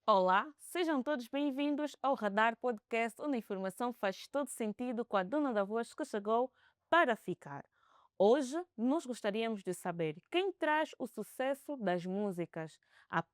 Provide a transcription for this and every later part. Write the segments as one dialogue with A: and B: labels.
A: Olá, sejam todos bem-vindos ao Radar Podcast, onde a informação faz todo sentido com a dona da voz que chegou para ficar. Hoje, nós gostaríamos de saber quem traz o sucesso das músicas,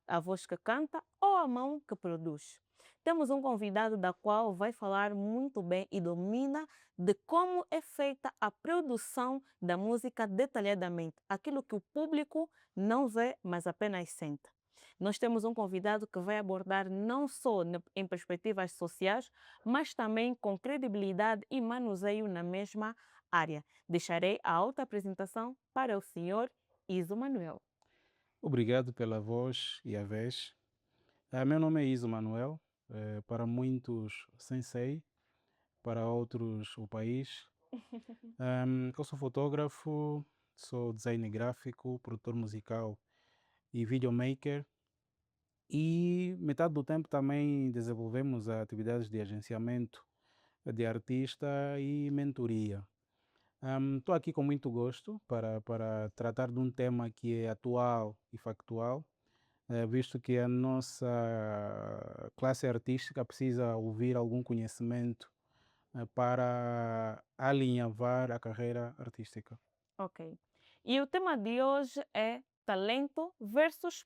A: a voz que canta ou a mão que produz. Temos um convidado da qual vai falar muito bem e domina de como é feita a produção da música detalhadamente, aquilo que o público não vê, mas apenas sente. Nós temos um convidado que vai abordar não só em perspectivas sociais, mas também com credibilidade e manuseio na mesma área. Deixarei a alta apresentação para o senhor Iso Manuel.
B: Obrigado pela voz e a vez. Meu nome é Iso Manuel, para muitos Sensei, para outros o país. Eu sou fotógrafo, sou designer gráfico, produtor musical e videomaker, e metade do tempo também desenvolvemos atividades de agenciamento de artista e mentoria. Estou aqui com muito gosto para tratar de um tema que é atual e factual, visto que a nossa classe artística precisa ouvir algum conhecimento para alinhavar a carreira artística.
A: Ok. E o tema de hoje é talento versus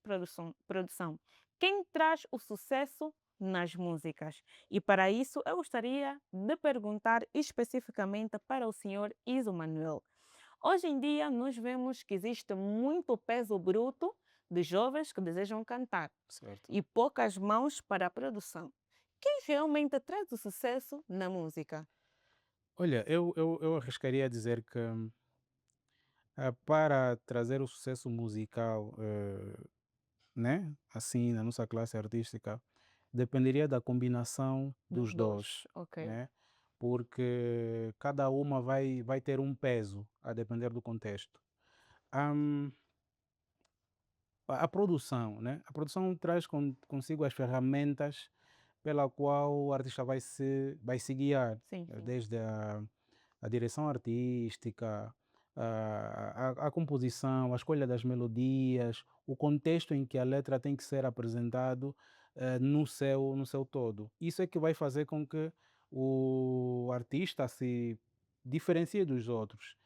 A: produção. Quem traz o sucesso nas músicas? E para isso eu gostaria de perguntar especificamente para o senhor Iso Manuel. Hoje em dia, nós vemos que existe muito peso bruto de jovens que desejam cantar
B: Certo.
A: e poucas mãos para a produção. Quem realmente traz o sucesso na música?
B: Olha, eu arriscaria a dizer que para trazer o sucesso musical, né, assim, na nossa classe artística, dependeria da combinação
A: Dos
B: dos
A: dois,
B: dois,
A: ok.
B: né? Porque cada uma vai ter um peso a depender do contexto. Hum, a produção, né? A produção traz consigo as ferramentas pela qual o artista vai se guiar,
A: Sim, sim.
B: desde a direção artística, a composição, a escolha das melodias, o contexto em que a letra tem que ser apresentado no seu todo. Isso é que vai fazer com que o artista se diferencie dos outros,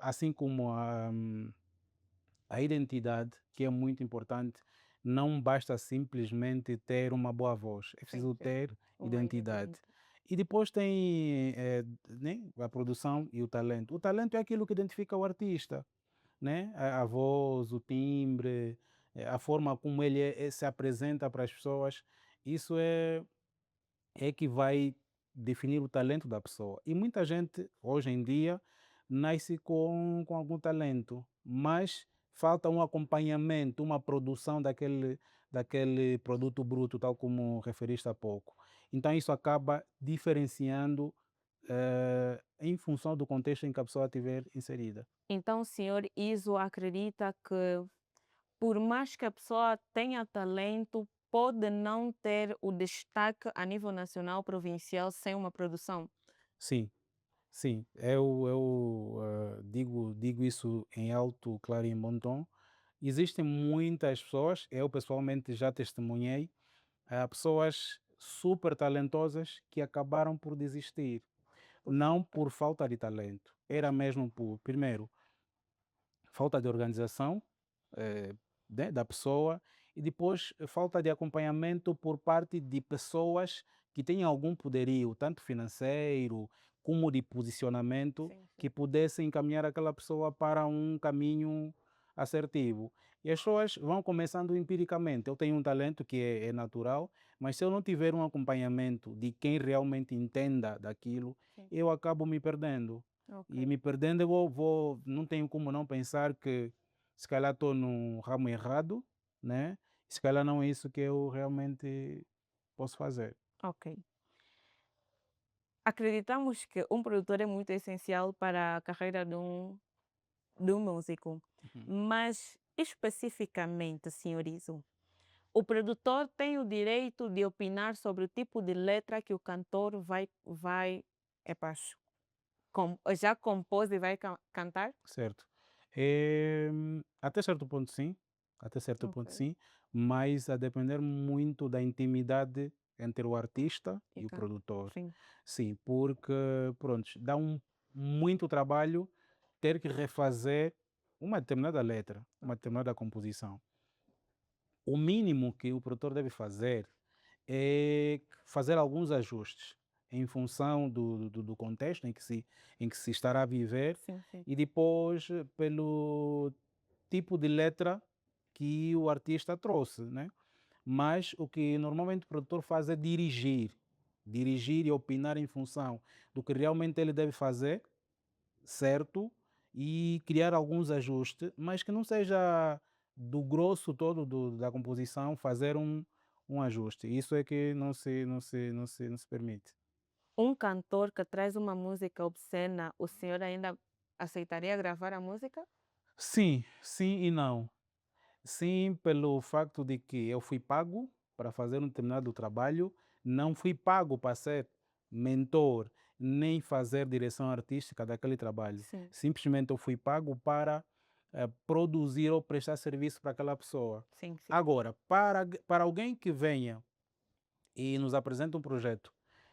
B: assim como a identidade, que é muito importante. Não basta simplesmente ter uma boa voz, é
A: Sim,
B: preciso
A: sim.
B: ter
A: Uma
B: identidade.
A: identidade.
B: E depois tem, né, a produção e o talento. O talento é aquilo que identifica o artista, né? A voz, o timbre, a forma como ele se apresenta para as pessoas. Isso é que vai definir o talento da pessoa. E muita gente, hoje em dia, nasce com algum talento, mas falta um acompanhamento, uma produção daquele produto bruto, tal como referiste há pouco. Então, isso acaba diferenciando em função do contexto em que a pessoa estiver inserida.
A: Então, o senhor Iso acredita que, por mais que a pessoa tenha talento, pode não ter o destaque a nível nacional, provincial, sem uma produção?
B: Sim, sim, eu digo isso em alto, claro e em bom tom. Existem muitas pessoas, eu pessoalmente já testemunhei, pessoas super talentosas que acabaram por desistir,
A: Por
B: não
A: falta.
B: por falta de talento, era mesmo por, primeiro, falta de organização, eh, né, da pessoa, e depois falta de acompanhamento por parte de pessoas que têm algum poderio, tanto financeiro como de posicionamento,
A: Sim,
B: que
A: sim.
B: pudessem encaminhar aquela pessoa para um caminho assertivo. E as pessoas vão começando empiricamente. Eu tenho um talento que é natural, mas se eu não tiver um acompanhamento de quem realmente entenda daquilo,
A: Sim.
B: eu acabo me perdendo.
A: Ok.
B: E me perdendo, eu não tenho como não pensar que se calhar estou no ramo errado, né? Se calhar não é isso que eu realmente posso fazer.
A: Ok. Acreditamos que um produtor é muito essencial para a carreira de um músico,
B: Uhum.
A: mas especificamente, senhor Iso, o produtor tem o direito de opinar sobre o tipo de letra que o cantor vai epá, já compôs e vai cantar?
B: Certo. Até certo ponto, sim. até certo ponto
A: Ok.
B: sim, mas a depender muito da intimidade entre o artista
A: E
B: e o
A: cá,
B: produtor.
A: sim.
B: Sim, porque, pronto, dá muito trabalho ter que refazer uma determinada letra, uma
A: Ok.
B: determinada composição. O mínimo que o produtor deve fazer é fazer alguns ajustes em função do contexto em que se estará a viver
A: Sim, sim.
B: e depois pelo tipo de letra que o artista trouxe, né? Mas o que normalmente o produtor faz é dirigir e opinar em função do que realmente ele deve fazer, certo? E criar alguns ajustes, mas que não seja do grosso todo da composição fazer um ajuste. Isso é que não se permite.
A: Um cantor que traz uma música obscena, o senhor ainda aceitaria gravar a música?
B: Sim, sim e não. Sim, pelo facto de que eu fui pago para fazer um determinado trabalho, não fui pago para ser mentor, nem fazer direção artística daquele trabalho.
A: Sim,
B: Simplesmente eu fui pago para produzir ou prestar serviço para aquela pessoa.
A: sim, sim.
B: Agora, para alguém que venha e nos apresenta um projeto,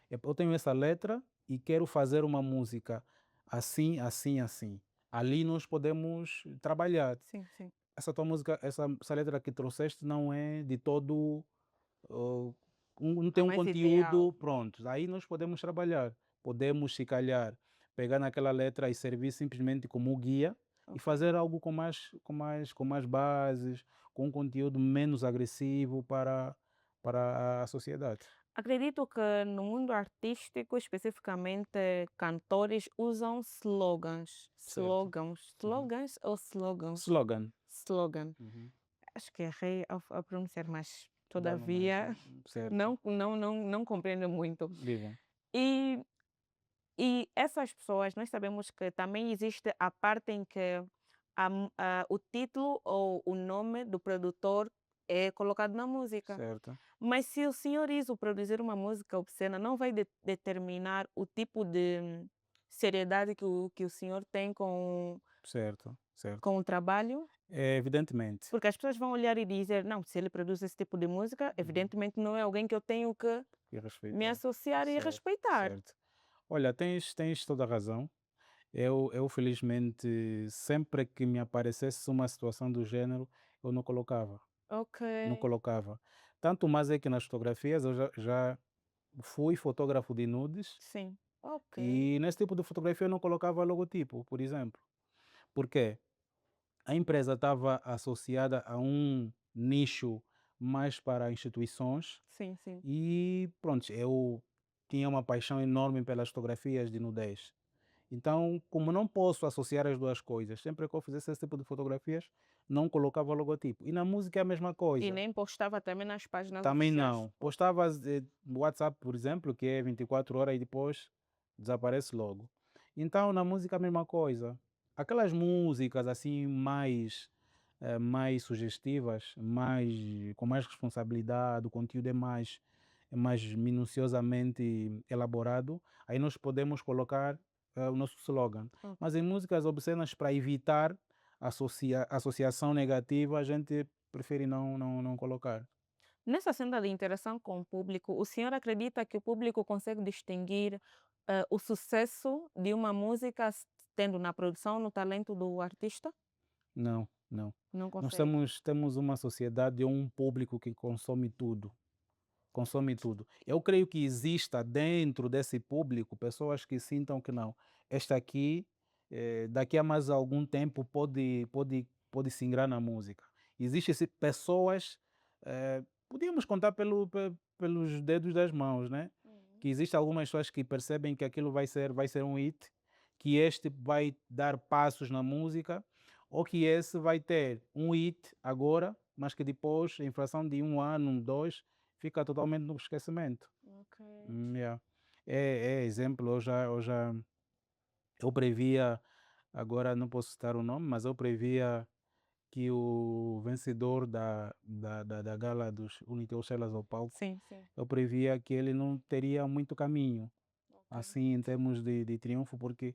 B: eu tenho essa letra e quero fazer uma música assim, assim, assim. Ali nós podemos trabalhar.
A: Sim, sim.
B: Essa tua música, essa letra que trouxeste não é de todo, oh, não
A: A
B: tem um
A: mais ideal.
B: conteúdo pronto. Aí nós podemos trabalhar. Podemos, se calhar, pegar naquela letra e servir simplesmente como guia e
A: Ok.
B: fazer algo com mais bases, com um conteúdo menos agressivo para a sociedade.
A: Acredito que no mundo artístico, especificamente cantores, usam slogans.
B: Certo.
A: Slogans.
B: Uhum.
A: Slogans ou slogans?
B: Slogan.
A: Slogan.
B: Uhum.
A: Acho que errei a pronunciar, mas
B: Dá mais.
A: todavia
B: Certo.
A: não compreendo muito.
B: Viva.
A: E E essas pessoas, nós sabemos que também existe a parte em que o título ou o nome do produtor é colocado na música.
B: Certo.
A: Mas se o senhor Iso produzir uma música obscena, não vai determinar o tipo de seriedade que o senhor tem
B: Certo. Certo.
A: com o trabalho?
B: Evidentemente.
A: Porque as pessoas vão olhar e dizer, não, se ele produz esse tipo de música,
B: Uhum.
A: evidentemente não é alguém que eu tenho que
B: E
A: me
B: respeitar.
A: associar e
B: Certo,
A: respeitar.
B: certo. Olha, tens toda a razão. Eu felizmente, sempre que me aparecesse uma situação do gênero, eu não colocava,
A: Ok,
B: não colocava. Tanto mais é que nas fotografias eu já fui fotógrafo de nudes
A: sim. Ok.
B: e nesse tipo de fotografia eu não colocava logotipo, por exemplo. Por quê? A empresa estava associada a um nicho mais para instituições.
A: Sim, sim.
B: E pronto, eu tinha uma paixão enorme pelas fotografias de nudez. Então, como não posso associar as duas coisas, sempre que eu fizesse esse tipo de fotografias, não colocava logotipo. E na música é a mesma
A: E
B: coisa.
A: nem postava também nas páginas
B: Também
A: oficiais.
B: não. Postava no WhatsApp, por exemplo, que é 24 horas e depois desaparece logo. Então, na música é a mesma coisa. Aquelas músicas assim mais sugestivas, com mais responsabilidade, o conteúdo é mais minuciosamente elaborado, aí nós podemos colocar o nosso slogan. Mas
A: Ok.
B: em músicas obscenas, para evitar associação negativa, a gente prefere não colocar.
A: Nessa senda de interação com o público, o senhor acredita que o público consegue distinguir o sucesso de uma música tendo na produção, no talento do artista?
B: Não, não.
A: Não
B: Nós
A: consegue.
B: temos uma sociedade ou um público que consome tudo. Consome tudo. Eu creio que exista dentro desse público pessoas que sintam que não. Esta aqui, daqui a mais algum tempo, pode se ingrar na música. Existem pessoas, podíamos contar pelos dedos das mãos, né?
A: Uhum.
B: Que existem algumas pessoas que percebem que aquilo vai ser um hit, que este vai dar passos na música, ou que esse vai ter um hit agora, mas que depois, em fração de um ano, dois, fica totalmente no esquecimento.
A: Ok.
B: Yeah. É exemplo, eu previa, agora não posso citar o nome, mas eu previa que o vencedor da gala dos Unity Estrelas ao palco,
A: Sim, sim.
B: eu previa que ele não teria muito caminho,
A: Ok.
B: assim, em termos de triunfo, porque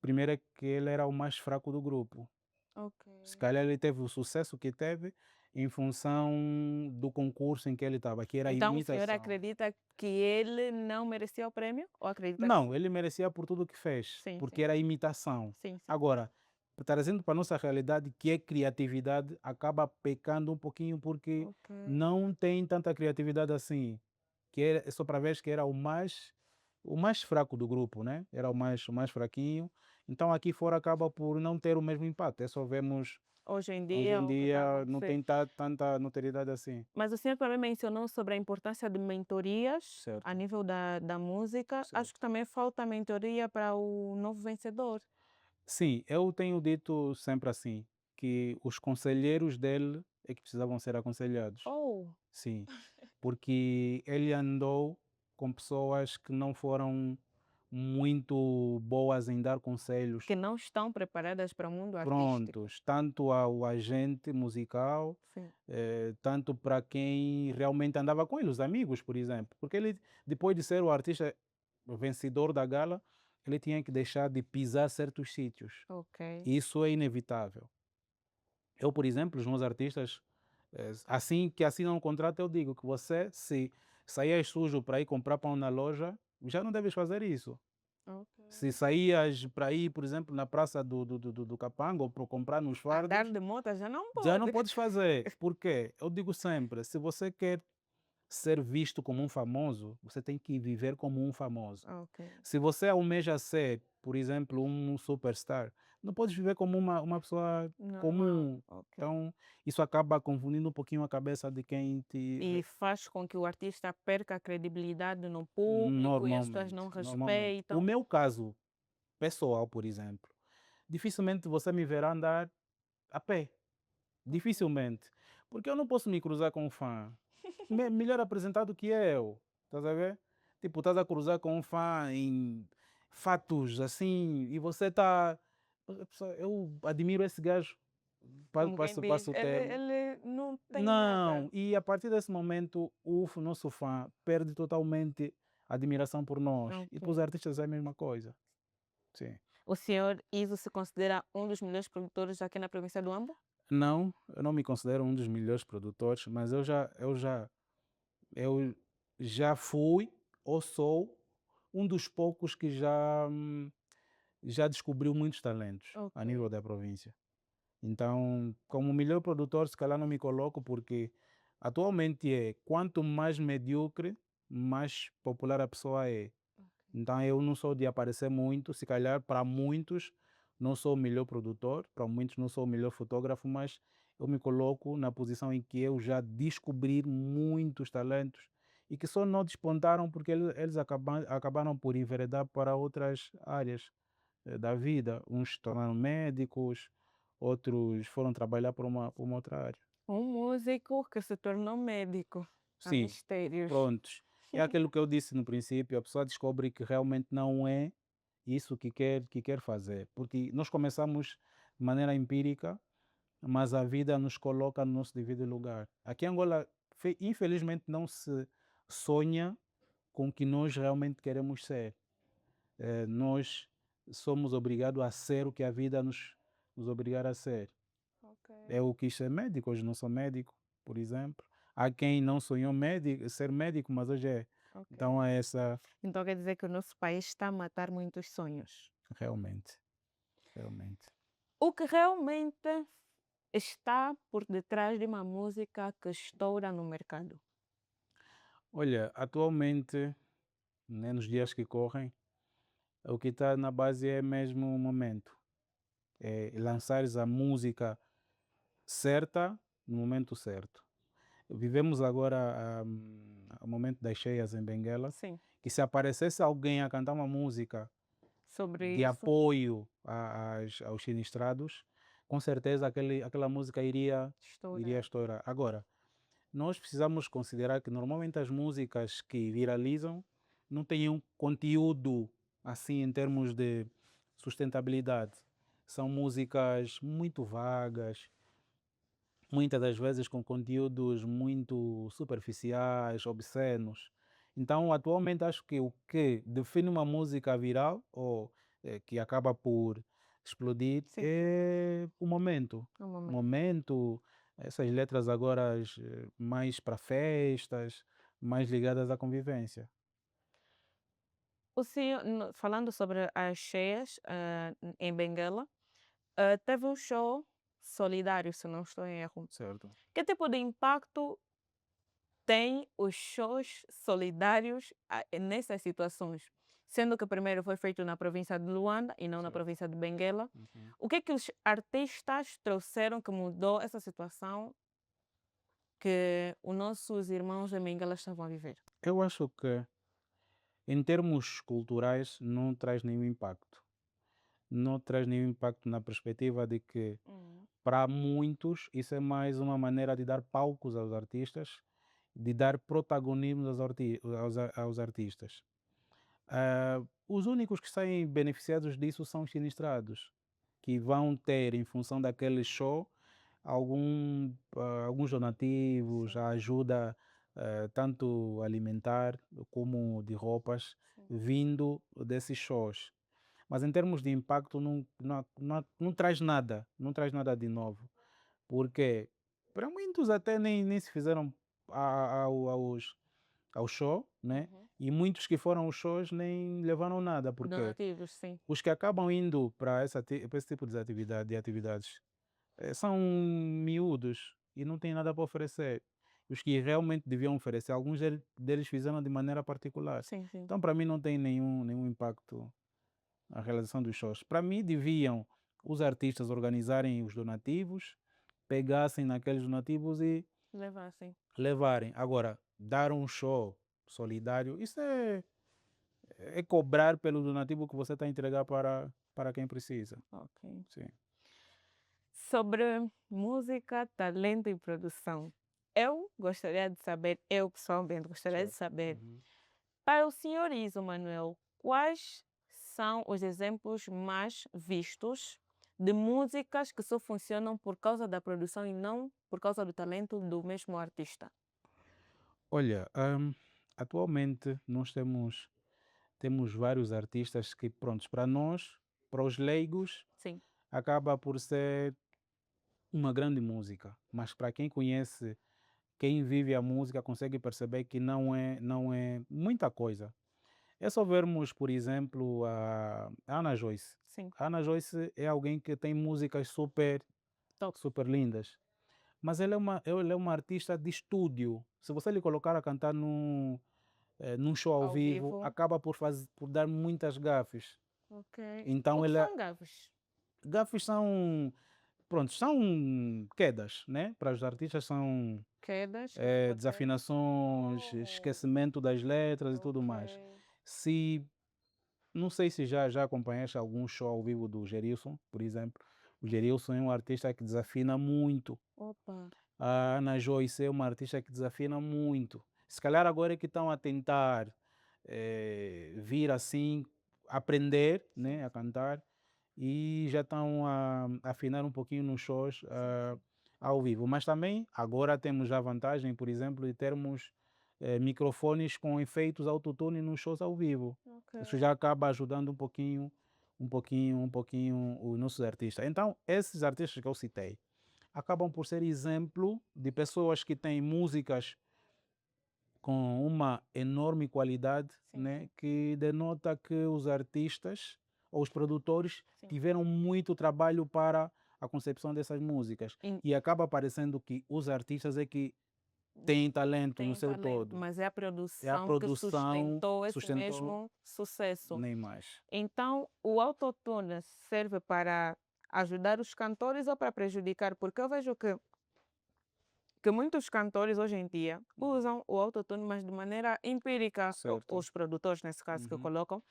B: primeiro é que ele era o mais fraco do grupo.
A: Ok.
B: Se calhar ele teve o sucesso que teve, em função do concurso em que ele estava, que era a
A: Então o senhor
B: imitação.
A: acredita que ele não merecia o prêmio ou acredita que
B: Não, ele merecia por tudo o que fez,
A: sim,
B: porque
A: sim,
B: era imitação.
A: sim, sim.
B: Agora, trazendo para a nossa realidade, que é criatividade, acaba pecando um pouquinho porque
A: Ok.
B: não tem tanta criatividade assim. Que é só para ver que era o mais fraco do grupo, né? Era o mais fraquinho. Então aqui fora acaba por não ter o mesmo impacto. É só vemos
A: Hoje em
B: hoje
A: dia
B: em
A: o que está a
B: dia não
A: acontecer.
B: tem tanta notoriedade assim.
A: Mas o senhor também mencionou sobre a importância de mentorias a
B: Certo,
A: nível da música. Acho que
B: certo.
A: também falta mentoria para o novo vencedor.
B: Sim, eu tenho dito sempre assim, que os conselheiros dele é que precisavam ser aconselhados.
A: Ou
B: Sim, porque ele andou com pessoas que não foram muito boas em dar conselhos
A: que não estão preparadas para o mundo artístico.
B: prontos, tanto ao agente musical,
A: Sim.
B: tanto para quem realmente andava com ele, os amigos, por exemplo. Porque ele, depois de ser o artista vencedor da gala, ele tinha que deixar de pisar certos sítios.
A: Ok.
B: Isso é inevitável. Eu, por exemplo, os meus artistas, assim que assinam um contrato, eu digo que você, se saías sujo para ir comprar pão na loja, já não deves fazer isso.
A: Ok.
B: Se saías para ir, por exemplo, na praça do Capanga ou para comprar nos
A: Andar
B: fardos,
A: de moto já não
B: já não
A: pode.
B: podes fazer. Por quê? Eu digo sempre, se você quer ser visto como um famoso, você tem que viver como um famoso.
A: Ok.
B: Se você almeja ser, por exemplo, um superstar, não podes viver como uma pessoa
A: Normal.
B: comum.
A: Ok.
B: Então, isso acaba confundindo um pouquinho a cabeça de quem te
A: E faz com que o artista perca a credibilidade no público e as pessoas não
B: normalmente, normalmente. O
A: respeitam.
B: meu caso pessoal, por exemplo, dificilmente você me verá andar a pé. Dificilmente. Porque eu não posso me cruzar com um fã. Melhor apresentado que eu. Estás a ver? Tipo, estás a cruzar com um fã em fatos assim e você está. Eu admiro esse gajo.
A: Como quem diz,
B: Passo o termo.
A: ele não tem nada.
B: Não, e a partir desse momento o nosso fã perde totalmente a admiração por nós. E para os
A: Ok.
B: artistas é a mesma coisa. Sim.
A: O senhor Iso se considera um dos melhores produtores aqui na província do Ambo?
B: Não, eu não me considero um dos melhores produtores, mas eu já fui ou sou um dos poucos que já descobriu muitos talentos a
A: Ok.
B: nível da província. Então, como melhor produtor, se calhar não me coloco, porque atualmente é quanto mais medíocre, mais popular a pessoa é. Então, eu não sou de aparecer muito, se calhar para muitos não sou o melhor produtor, para muitos não sou o melhor fotógrafo, mas eu me coloco na posição em que eu já descobri muitos talentos e que só não despontaram porque eles acabaram por enveredar para outras áreas da vida. Uns se tornaram médicos, outros foram trabalhar por uma outra área.
A: Um músico que se tornou médico. Há
B: Sim,
A: mistérios.
B: prontos. É aquilo que eu disse no princípio, a pessoa descobre que realmente não é isso que quer fazer. Porque nós começamos de maneira empírica, mas a vida nos coloca no nosso devido lugar. Aqui em Angola, infelizmente, não se sonha com o que nós realmente queremos ser. Nós somos obrigados a ser o que a vida nos obrigar a ser.
A: Ok.
B: Eu quis ser médico, hoje não sou médico, por exemplo. Há quem não sonhou ser médico, mas hoje é.
A: Ok.
B: Então é essa,
A: Então quer dizer que o nosso país está a matar muitos sonhos.
B: realmente, realmente.
A: O que realmente está por detrás de uma música que estoura no mercado?
B: Olha, atualmente, né, nos dias que correm, o que está na base é mesmo o momento. É lançares a música certa no momento certo. Vivemos agora o momento das cheias em Benguela,
A: Sim.
B: que se aparecesse alguém a cantar uma música
A: Sobre
B: de
A: isso,
B: apoio aos sinistrados, com certeza aquela música iria
A: estourar.
B: estourar. Agora, nós precisamos considerar que normalmente as músicas que viralizam não têm um conteúdo assim em termos de sustentabilidade. São músicas muito vagas, muitas das vezes com conteúdos muito superficiais, obscenos. Então, atualmente, acho que o que define uma música viral ou que acaba por explodir
A: Sim,
B: é o momento.
A: no
B: O
A: momento.
B: momento, Essas letras agora mais para festas, mais ligadas à convivência.
A: O senhor, falando sobre as cheias em Benguela, teve um show solidário, se não estou em erro.
B: Certo,
A: Que tipo de impacto tem os shows solidários nessas situações? Sendo que o primeiro foi feito na província de Luanda e não na
B: certo.
A: província de Benguela.
B: Uhum.
A: O que é que os artistas trouxeram que mudou essa situação que os nossos irmãos em Benguela estavam a viver?
B: Eu acho que, em termos culturais, não traz nenhum impacto. Não traz nenhum impacto na perspectiva de que,
A: Uhum.
B: para muitos, isso é mais uma maneira de dar palcos aos artistas, de dar protagonismo aos artistas. Os únicos que saem beneficiados disso são os sinistrados, que vão ter, em função daquele show, alguns donativos,
A: Sim,
B: a ajuda tanto alimentar como de roupas,
A: sim.
B: vindo desses shows. Mas em termos de impacto não traz nada, não traz nada de novo, porque para muitos até nem se fizeram ao show, né?
A: Uhum.
B: E muitos que foram aos shows nem levaram nada, porque
A: Donativos, sim.
B: os que acabam indo para para esse tipo de atividades são miúdos e não têm nada para oferecer. Os que realmente deviam oferecer, alguns deles fizeram de maneira particular.
A: Sim, sim.
B: Então, para mim, não tem nenhum impacto a realização dos shows. Para mim, deviam os artistas organizarem os donativos, pegassem naqueles donativos e
A: Levar, sim.
B: levarem. Agora, dar um show solidário, isso é cobrar pelo donativo que você está a entregar para quem precisa.
A: Ok.
B: Sim,
A: Sobre música, talento e produção. Eu gostaria de saber, eu pessoalmente gostaria de
B: certo.
A: saber,
B: Uhum.
A: para o senhor Iso Manuel, quais são os exemplos mais vistos de músicas que só funcionam por causa da produção e não por causa do talento do mesmo artista?
B: Olha, atualmente nós temos vários artistas que, prontos, para nós, para os leigos,
A: Sim,
B: acaba por ser uma grande música, mas para quem conhece, quem vive a música, consegue perceber que não é muita coisa. É só vermos, por exemplo, a Ana Joyce.
A: sim,
B: A Ana Joyce é alguém que tem músicas super,
A: top.
B: super lindas, mas ela é uma artista de estúdio. Se você lhe colocar a cantar num show ao
A: Ao
B: vivo,
A: vivo.
B: acaba por dar muitas gafes.
A: Ok. O
B: Então,
A: que são gaves?
B: gafes são, pronto, são quedas, né? Para os artistas são
A: Quedas que pode.
B: desafinações,
A: Oh,
B: esquecimento das letras e tudo
A: ok.
B: mais. Se Não sei se já acompanhaste algum show ao vivo do Gerilson, por exemplo. O Gerilson é um artista que desafina muito.
A: Opa.
B: A Ana Joyce é uma artista que desafina muito. Se calhar agora é que estão a tentar vir assim, aprender,
A: Sim,
B: né, a
A: sim,
B: cantar e já estão a afinar um pouquinho nos shows
A: sim, sim.
B: ao vivo. Mas também agora temos já a vantagem, por exemplo, de termos microfones com efeitos autotune nos shows ao vivo.
A: Ok.
B: Isso já acaba ajudando um pouquinho os nossos artistas. Então, esses artistas que eu citei acabam por ser exemplo de pessoas que têm músicas com uma enorme qualidade,
A: Sim,
B: né,
A: sim,
B: que denota que os artistas ou os produtores
A: sim.
B: tiveram muito trabalho para a concepção dessas músicas.
A: E
B: E acaba parecendo que os artistas é que têm talento no
A: tem
B: seu
A: talento,
B: todo.
A: mas é a
B: É a
A: produção que
B: produção
A: sustentou esse
B: sustentou
A: mesmo sucesso.
B: nem mais.
A: Então, o autotune serve para ajudar os cantores ou para prejudicar? Porque eu vejo que muitos cantores hoje em dia usam o autotune, mas de maneira empírica,
B: Certo.
A: os produtores, nesse caso, que
B: Uhum.
A: colocam,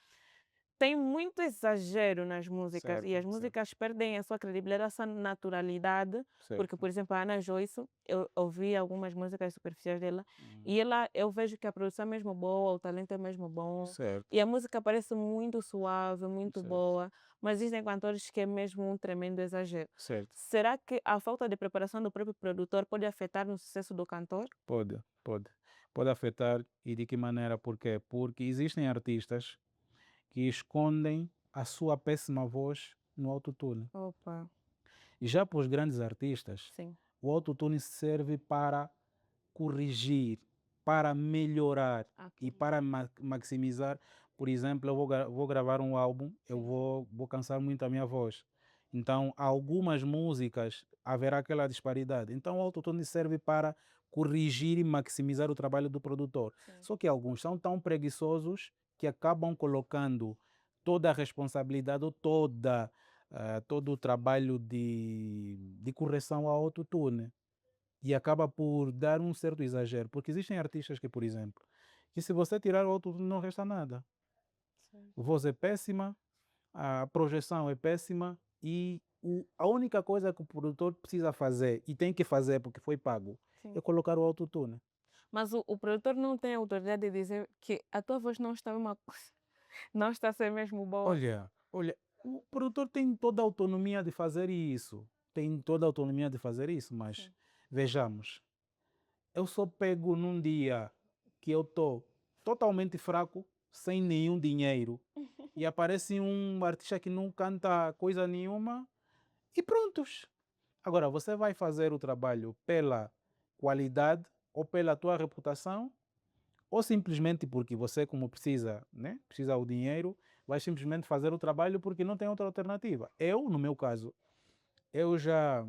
A: tem muito exagero nas músicas e
B: Certo,
A: as
B: certo,
A: músicas perdem a sua credibilidade, a sua naturalidade, porque,
B: certo.
A: por exemplo, a Ana Joyce, eu ouvi algumas músicas superficiais dela
B: Uhum.
A: e eu vejo que a produção é mesmo boa, o talento é mesmo bom
B: Certo,
A: e a música parece muito suave, muito
B: certo,
A: boa, mas existem cantores que é mesmo um tremendo exagero.
B: certo.
A: Será que a falta de preparação do próprio produtor pode afetar no sucesso do cantor?
B: Pode, pode. Pode afetar e de que maneira? Por quê? Porque existem artistas que escondem a sua péssima voz no autotune.
A: Opa,
B: E já para os grandes artistas,
A: sim.
B: O autotune serve para corrigir, para melhorar e
A: Ok.
B: para maximizar. Por exemplo, eu vou gravar um álbum, eu
A: Sim.
B: vou cansar muito a minha voz. Então, algumas músicas haverá aquela disparidade. Então, o autotune serve para corrigir e maximizar o trabalho do produtor.
A: Sim.
B: Só que alguns são tão preguiçosos que acabam colocando toda a responsabilidade ou todo o trabalho de correção ao autotune e acaba por dar um certo exagero, porque existem artistas que, por exemplo, que se você tirar o autotune não resta nada.
A: Sim.
B: A voz é péssima, a projeção é péssima e a única coisa que o produtor precisa fazer e tem que fazer porque foi pago
A: Sim.
B: é colocar o autotune.
A: Mas o produtor não tem a autoridade de dizer que a tua voz não está uma não está a ser mesmo boa.
B: Olha, o produtor tem toda a autonomia de fazer isso, tem toda a autonomia de fazer isso, mas
A: Sim.
B: vejamos, eu só pego num dia que eu estou totalmente fraco, sem nenhum dinheiro, e aparece um artista que não canta coisa nenhuma e prontos. Agora, você vai fazer o trabalho pela qualidade ou pela tua reputação, ou simplesmente porque você, como precisa, né, precisa o dinheiro, vai simplesmente fazer o trabalho porque não tem outra alternativa. Eu, no meu caso, eu já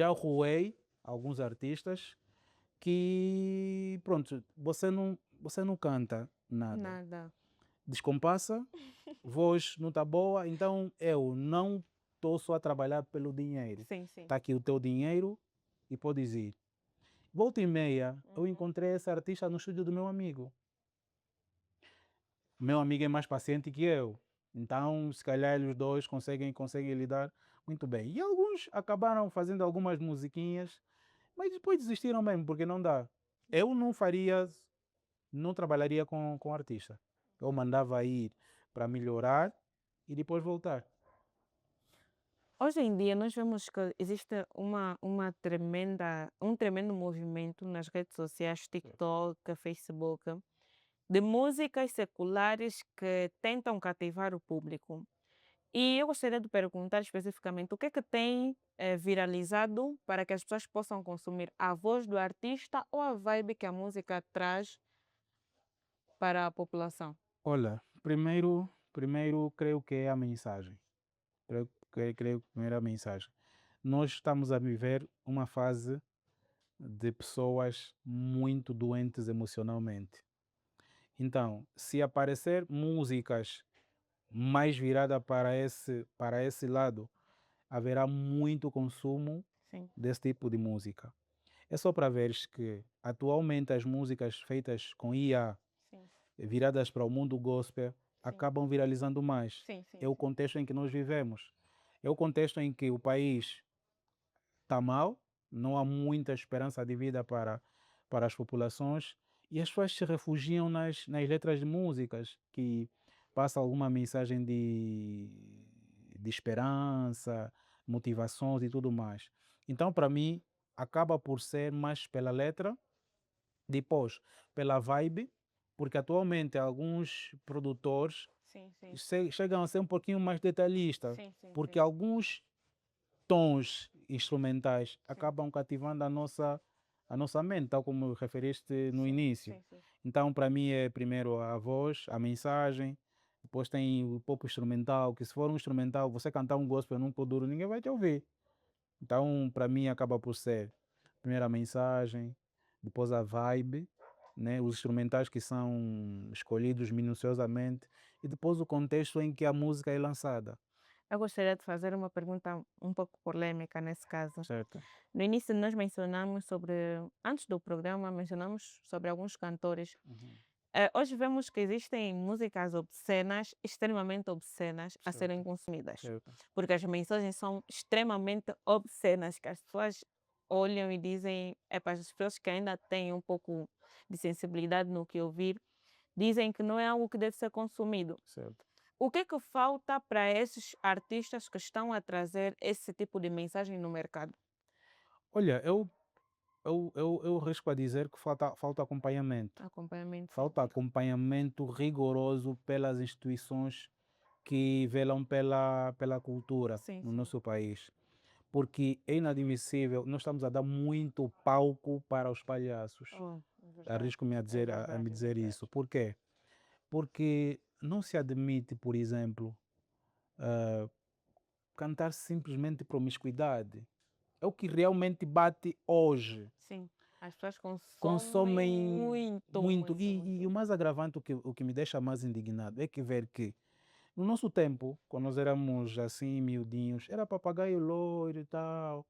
B: roei alguns artistas que, pronto, você não canta nada.
A: Nada.
B: Descompassa, voz não está boa, então eu não estou só a trabalhar pelo dinheiro.
A: Sim, sim.
B: Está aqui o teu dinheiro e podes ir. Volta e meia, eu
A: Uhum.
B: encontrei esse artista no estúdio do meu amigo. O meu amigo é mais paciente que eu, então se calhar os dois conseguem lidar muito bem. E alguns acabaram fazendo algumas musiquinhas, mas depois desistiram mesmo, porque não dá. Eu não faria, não trabalharia com artista. Eu mandava ir para melhorar e depois voltar.
A: Hoje em dia nós vemos que existe um tremendo movimento nas redes sociais, TikTok, Facebook, de músicas seculares que tentam cativar o público. E eu gostaria de perguntar especificamente o que tem viralizado para que as pessoas possam consumir a voz do artista ou a vibe que a música traz para a população.
B: Olha, primeiro creio que é a mensagem. Creio que primeiro é a mensagem. Nós estamos a viver uma fase de pessoas muito doentes emocionalmente. Então, se aparecer músicas mais virada para esse lado, haverá muito consumo
A: Sim,
B: desse tipo de música. É só para veres que atualmente as músicas feitas com IA,
A: sim,
B: viradas para o mundo gospel,
A: sim,
B: acabam viralizando mais.
A: sim,
B: É
A: sim,
B: o
A: sim.
B: contexto em que nós vivemos. É o contexto em que o país está mal, não há muita esperança de vida para as populações e as pessoas se refugiam nas letras de músicas que passam alguma mensagem de esperança, motivações e tudo mais. Então, para mim, acaba por ser mais pela letra, depois pela vibe, porque atualmente alguns produtores
A: Sim, sim,
B: chegam a ser um pouquinho mais detalhistas,
A: sim, sim,
B: porque
A: sim,
B: alguns tons instrumentais
A: sim,
B: acabam cativando a nossa mente, tal como referiste no
A: sim,
B: início.
A: sim, sim.
B: Então, para mim, é primeiro a voz, a mensagem, depois tem o pop instrumental, que se for um instrumental, você cantar um gospel num kuduro, ninguém vai te ouvir. Então, para mim, acaba por ser primeiro a mensagem, depois a vibe, né? Os instrumentais que são escolhidos minuciosamente, e depois o contexto em que a música é lançada,
A: Eu gostaria de fazer uma pergunta um pouco polêmica nesse caso.
B: certo?
A: No início nós mencionamos sobre, antes do programa, mencionamos sobre alguns cantores.
B: Uhum.
A: Hoje vemos que existem músicas obscenas, extremamente obscenas, a serem
B: Certo,
A: consumidas,
B: certo.
A: porque as mensagens são extremamente obscenas, que as pessoas olham e dizem, é para as pessoas que ainda têm um pouco de sensibilidade no que ouvir, dizem que não é algo que deve ser consumido.
B: Certo.
A: O que é que falta para esses artistas que estão a trazer esse tipo de mensagem no mercado?
B: Olha, eu risco a dizer que falta acompanhamento.
A: Acompanhamento, sim,
B: Falta
A: sim.
B: acompanhamento rigoroso pelas instituições que velam pela cultura
A: Sim,
B: no
A: sim.
B: nosso país. porque é inadmissível, nós estamos a dar muito palco para os palhaços.
A: Oh, é verdade.
B: Arrisco-me a
A: É
B: dizer, a
A: verdade,
B: me
A: é
B: dizer
A: verdade.
B: isso. Por quê? Porque não se admite, por exemplo, cantar simplesmente promiscuidade. É o que realmente bate hoje.
A: Sim, as pessoas consomem
B: Consomem
A: muito,
B: muito.
A: muito,
B: E
A: muito.
B: o mais agravante, o que me deixa mais indignado, é que ver que no nosso tempo, quando nós éramos assim, miudinhos, era papagaio loiro e tal.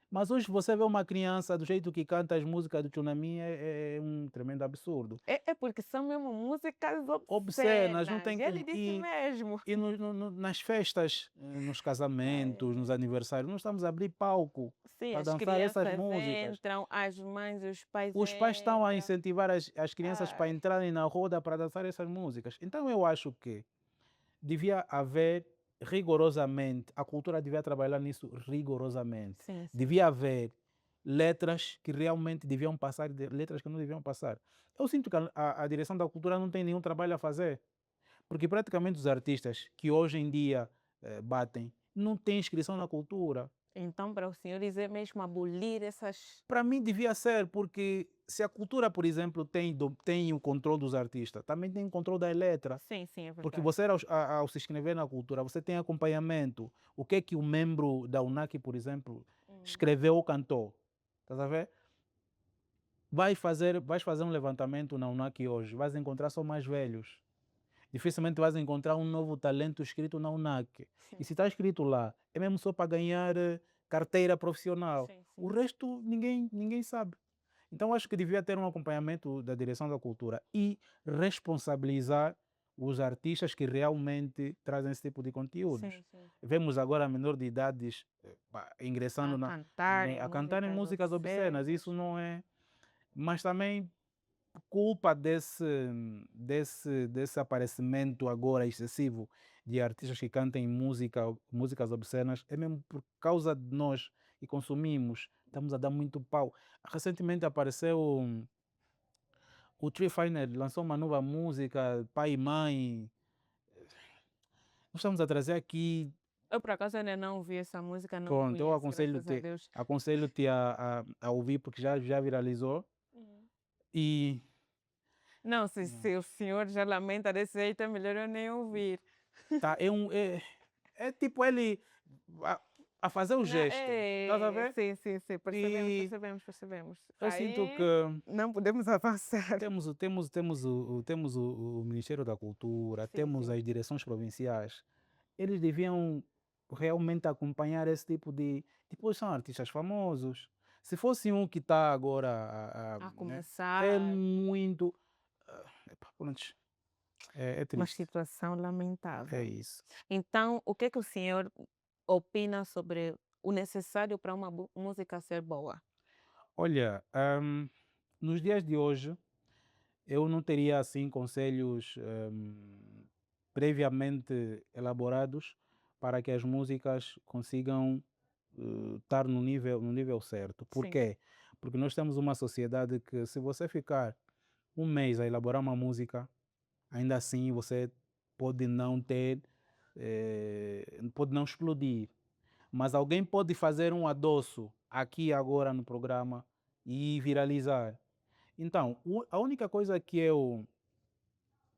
B: Mas hoje você vê uma criança do jeito que canta as músicas do Tsunami é um tremendo absurdo.
A: É porque são mesmo músicas
B: Obscenas, não
A: obscenas.
B: tem
A: Ele
B: como.
A: disse mesmo.
B: E nas festas, nos casamentos, nos aniversários, nós estamos a abrir palco
A: Sim,
B: para
A: as
B: dançar essas
A: crianças
B: músicas.
A: entram, as mães e os pais
B: Os pais estão a
A: entram.
B: incentivar as crianças para
A: Ai,
B: entrarem na roda para dançar essas músicas. Então eu acho que devia haver rigorosamente, a cultura devia trabalhar nisso rigorosamente.
A: sim, sim.
B: Devia haver letras que realmente deviam passar e letras que não deviam passar. Eu sinto que a direção da cultura não tem nenhum trabalho a fazer, porque praticamente os artistas que hoje em dia batem não têm inscrição na cultura.
A: Então, para os senhores é mesmo abolir essas.
B: Para mim devia ser, porque se a cultura, por exemplo, tem o controle dos artistas, também tem o controle da letra.
A: Sim, sim, é
B: Porque
A: verdade.
B: você, ao se inscrever na cultura, você tem acompanhamento. O que é que o membro da UNAC, por exemplo, escreveu ou cantou? Estás a ver? Vais fazer um levantamento na UNAC hoje, vais encontrar só mais velhos. Dificilmente vais encontrar um novo talento escrito na UNAC. E se está escrito lá, é mesmo só para ganhar carteira profissional.
A: Sim,
B: O
A: sim.
B: resto ninguém sabe. Então acho que devia ter um acompanhamento da direção da cultura e responsabilizar os artistas que realmente trazem esse tipo de conteúdos.
A: Sim, sim.
B: Vemos agora menor de idades ingressando
A: A cantarem
B: a cantarem
A: músicas
B: músicas obscenas.
A: obscenas.
B: Isso não é. Mas também culpa desse aparecimento agora excessivo de artistas que cantem músicas obscenas é mesmo por causa de nós que consumimos. Estamos a dar muito pau. Recentemente apareceu o Tree Finer, lançou uma nova música, Pai e Mãe. Nós estamos a trazer aqui.
A: Eu, por acaso, ainda não ouvi essa música, não
B: Pronto, eu
A: conheço, graças a Deus.
B: aconselho-te a ouvir porque já viralizou.
A: Uhum.
B: E
A: Não, se o senhor já lamenta desse jeito, é melhor eu nem ouvir.
B: tá, é tipo ele a, a fazer o gesto. Estás a ver?
A: Sim, sim, sim. Percebemos,
B: E
A: percebemos, percebemos.
B: eu sinto
A: Aí
B: que
A: não podemos avançar.
B: temos o Ministério da Cultura,
A: Sim,
B: temos
A: sim.
B: as direções provinciais. Eles deviam realmente acompanhar esse tipo de. Depois são artistas famosos. Se fosse um que está agora
A: A
B: né,
A: começar,
B: é muito. Epá, pronto, é
A: uma
B: triste.
A: situação
B: É
A: lamentável.
B: isso.
A: Então, o que é que o senhor opina sobre o necessário para uma música ser boa?
B: Olha, nos dias de hoje, eu não teria assim conselhos previamente elaborados para que as músicas consigam estar no nível certo. Por
A: Sim,
B: quê? Porque nós temos uma sociedade que, se você ficar um mês a elaborar uma música, ainda assim você pode não ter, pode não explodir. Mas alguém pode fazer um adoço aqui agora no programa e viralizar. Então, a única coisa que eu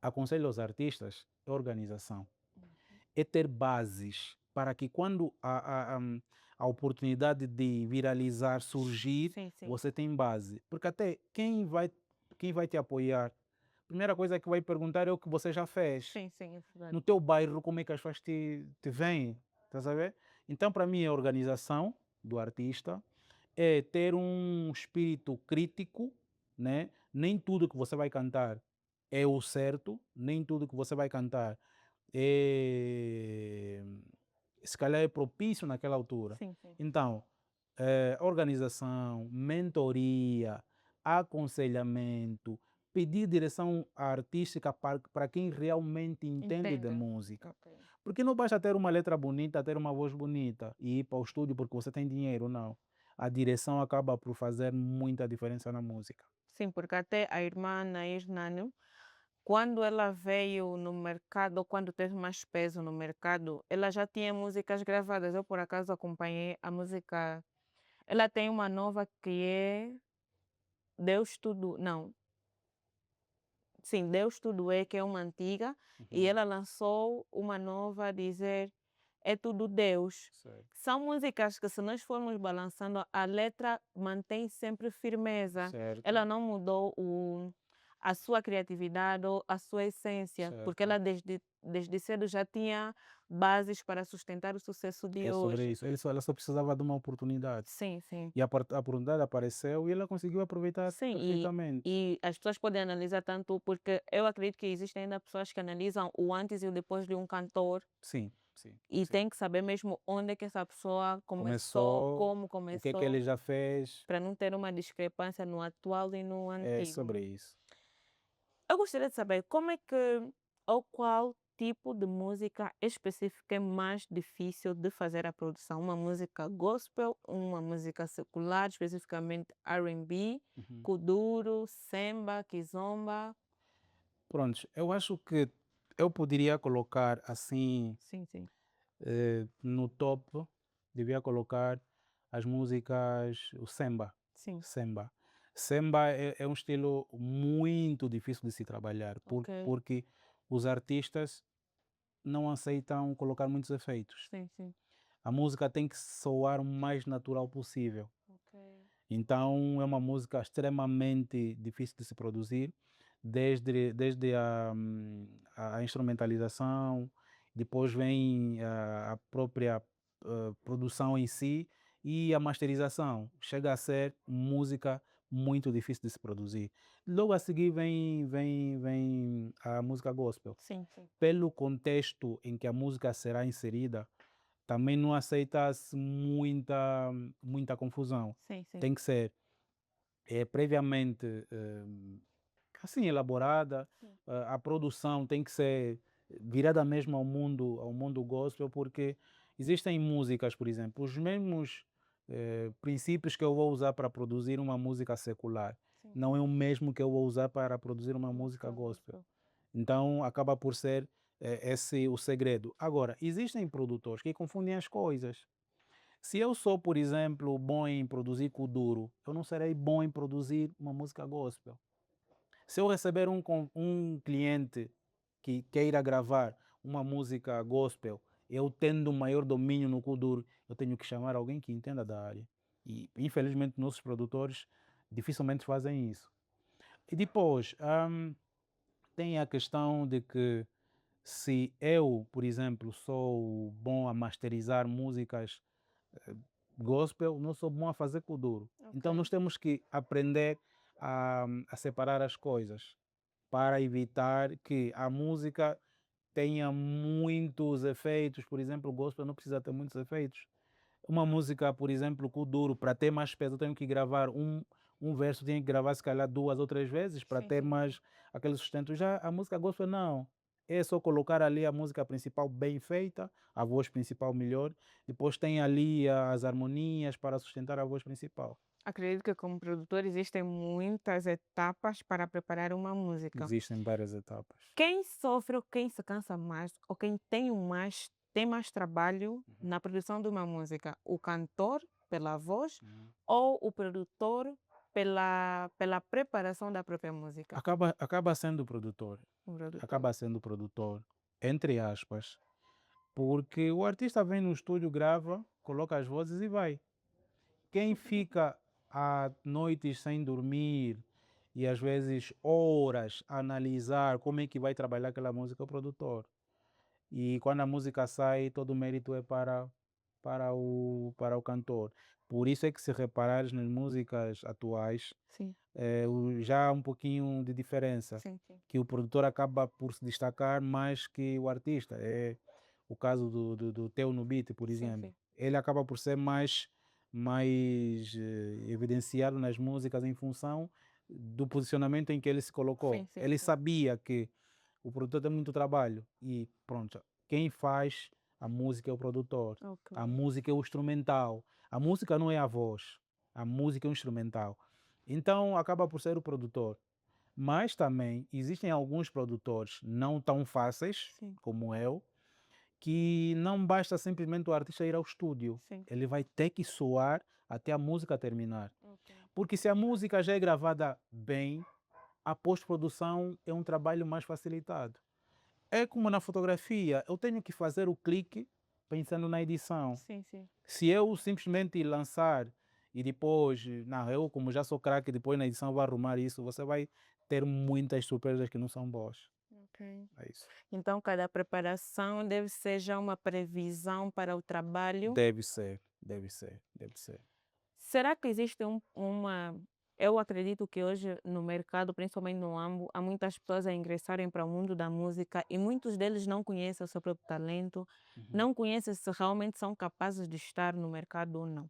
B: aconselho aos artistas é organização, é ter bases para que quando a oportunidade de viralizar surgir,
A: sim, sim.
B: você tem base. Porque até quem vai te apoiar, a primeira coisa que vai perguntar é o que você já fez.
A: Sim, sim, é verdade.
B: No teu bairro, como é que as pessoas te veem? Estás a ver? Então, para mim, a organização do artista é ter um espírito crítico, né? Nem tudo que você vai cantar é o certo, nem tudo que você vai cantar é, se calhar é propício naquela altura.
A: Sim, sim.
B: Então, organização, mentoria, aconselhamento, pedir direção artística para quem realmente entende de
A: Entenda.
B: música.
A: Ok.
B: Porque não basta ter uma letra bonita, ter uma voz bonita e ir para o estúdio porque você tem dinheiro, não. A direção acaba por fazer muita diferença na música.
A: Sim, porque até a irmã Nair Nano quando ela veio no mercado, ou quando teve mais peso no mercado, ela já tinha músicas gravadas. Eu, por acaso, acompanhei a música. Ela tem uma nova que é Deus Tudo. Não, sim, Deus Tudo É, que é uma antiga, e
B: Uhum.
A: ela lançou uma nova a dizer É Tudo Deus.
B: Certo.
A: São músicas que, se nós formos balançando, a letra mantém sempre firmeza.
B: Certo.
A: Ela não mudou a sua criatividade ou a sua essência, porque
B: Certo.
A: ela desde cedo já tinha bases para sustentar o sucesso de
B: É sobre
A: hoje.
B: isso. Ela só precisava de uma oportunidade.
A: Sim, sim.
B: E a oportunidade apareceu e ela conseguiu aproveitar
A: Sim,
B: perfeitamente.
A: e as pessoas podem analisar tanto, porque eu acredito que existem ainda pessoas que analisam o antes e o depois de um cantor
B: Sim, sim,
A: e
B: sim.
A: tem que saber mesmo onde é que essa pessoa começou,
B: Começou,
A: como
B: o que
A: começou,
B: ele já fez,
A: para não ter uma discrepância no atual e no
B: é
A: antigo.
B: sobre isso.
A: Eu gostaria de saber como é que ou qual tipo de música específica é mais difícil de fazer a produção? Uma música gospel, uma música secular, especificamente R&B,
B: Uhum.
A: kuduro, samba, kizomba?
B: Prontos, eu acho que eu poderia colocar assim,
A: Sim, sim.
B: no top, devia colocar as músicas, o samba.
A: Sim,
B: Samba. Samba é um estilo muito difícil de se trabalhar,
A: ok.
B: porque os artistas não aceitam colocar muitos efeitos.
A: Sim, sim.
B: A música tem que soar o mais natural possível.
A: Ok.
B: Então é uma música extremamente difícil de se produzir, desde a instrumentalização, depois vem a própria produção em si e a masterização. Chega a ser música muito difícil de se produzir. Logo a seguir vem a música gospel.
A: Sim, sim.
B: Pelo contexto em que a música será inserida, também não aceita-se muita confusão.
A: Sim, sim.
B: Tem que ser previamente assim elaborada,
A: Sim.
B: a produção tem que ser virada mesmo ao mundo gospel, porque existem músicas, por exemplo, os mesmos princípios que eu vou usar para produzir uma música secular,
A: Sim.
B: não é o mesmo que eu vou usar para produzir uma música
A: Música
B: gospel.
A: gospel.
B: Então acaba por ser esse o segredo. Agora, existem produtores que confundem as coisas. Se eu sou, por exemplo, bom em produzir kuduro, eu não serei bom em produzir uma música gospel. Se eu receber um cliente que queira gravar uma música gospel, eu tendo um maior domínio no kuduro, eu tenho que chamar alguém que entenda da área. E infelizmente nossos produtores dificilmente fazem isso. E depois, tem a questão de que se eu, por exemplo, sou bom a masterizar músicas gospel, não sou bom a fazer kuduro.
A: Ok.
B: Então nós temos que aprender a separar as coisas para evitar que a música tenha muitos efeitos. Por exemplo, o gospel não precisa ter muitos efeitos. Uma música, por exemplo, kuduro, para ter mais peso, eu tenho que gravar um verso, tenho que gravar se calhar 2 ou 3 vezes para
A: Sim,
B: ter
A: sim.
B: mais aquele sustento. Já a música gospel não. É só colocar ali a música principal bem feita, a voz principal melhor, depois tem ali as harmonias para sustentar a voz principal.
A: Acredito que, como produtor, existem muitas etapas para preparar uma música.
B: Existem várias etapas.
A: Quem sofre ou quem se cansa mais, ou quem tem mais trabalho
B: Uhum.
A: na produção de uma música? O cantor, pela voz,
B: Uhum.
A: ou o produtor, pela preparação da própria música?
B: Acaba sendo o produtor.
A: O produtor.
B: Acaba sendo o produtor, entre aspas, porque o artista vem no estúdio, grava, coloca as vozes e vai. Quem fica à noites sem dormir e às vezes horas a analisar como é que vai trabalhar aquela música é o produtor. E quando a música sai, todo o mérito é para o cantor. Por isso é que, se reparares nas músicas atuais,
A: Sim,
B: já há um pouquinho de diferença,
A: sim, sim.
B: que o produtor acaba por se destacar mais que o artista. É o caso do Teo no Beat, por
A: Sim,
B: exemplo.
A: sim.
B: Ele acaba por ser mais evidenciado nas músicas em função do posicionamento em que ele se
A: Sim,
B: colocou.
A: sim,
B: Ele
A: sim.
B: sabia que o produtor tem muito trabalho e pronto, quem faz a música é o produtor.
A: Ok.
B: A música é o instrumental. A música não é a voz. A música é o instrumental. Então acaba por ser o produtor. Mas também existem alguns produtores não tão fáceis
A: Sim,
B: como eu, que não basta simplesmente o artista ir ao estúdio,
A: sim.
B: ele vai ter que soar até a música terminar.
A: Ok.
B: Porque se a música já é gravada bem, a pós-produção é um trabalho mais facilitado. É como na fotografia, eu tenho que fazer o clique pensando na edição.
A: Sim, sim.
B: Se eu simplesmente lançar e depois, não, eu como já sou craque, depois na edição vou arrumar isso, você vai ter muitas surpresas que não são boas.
A: Ok.
B: É isso.
A: Então, cada preparação deve ser já uma previsão para o trabalho.
B: Deve ser, deve ser, deve ser.
A: Será que existe uma. Eu acredito que hoje no mercado, principalmente no AMBO, há muitas pessoas a ingressarem para o mundo da música e muitos deles não conhecem o seu próprio talento,
B: Uhum.
A: não conhecem se realmente são capazes de estar no mercado ou não.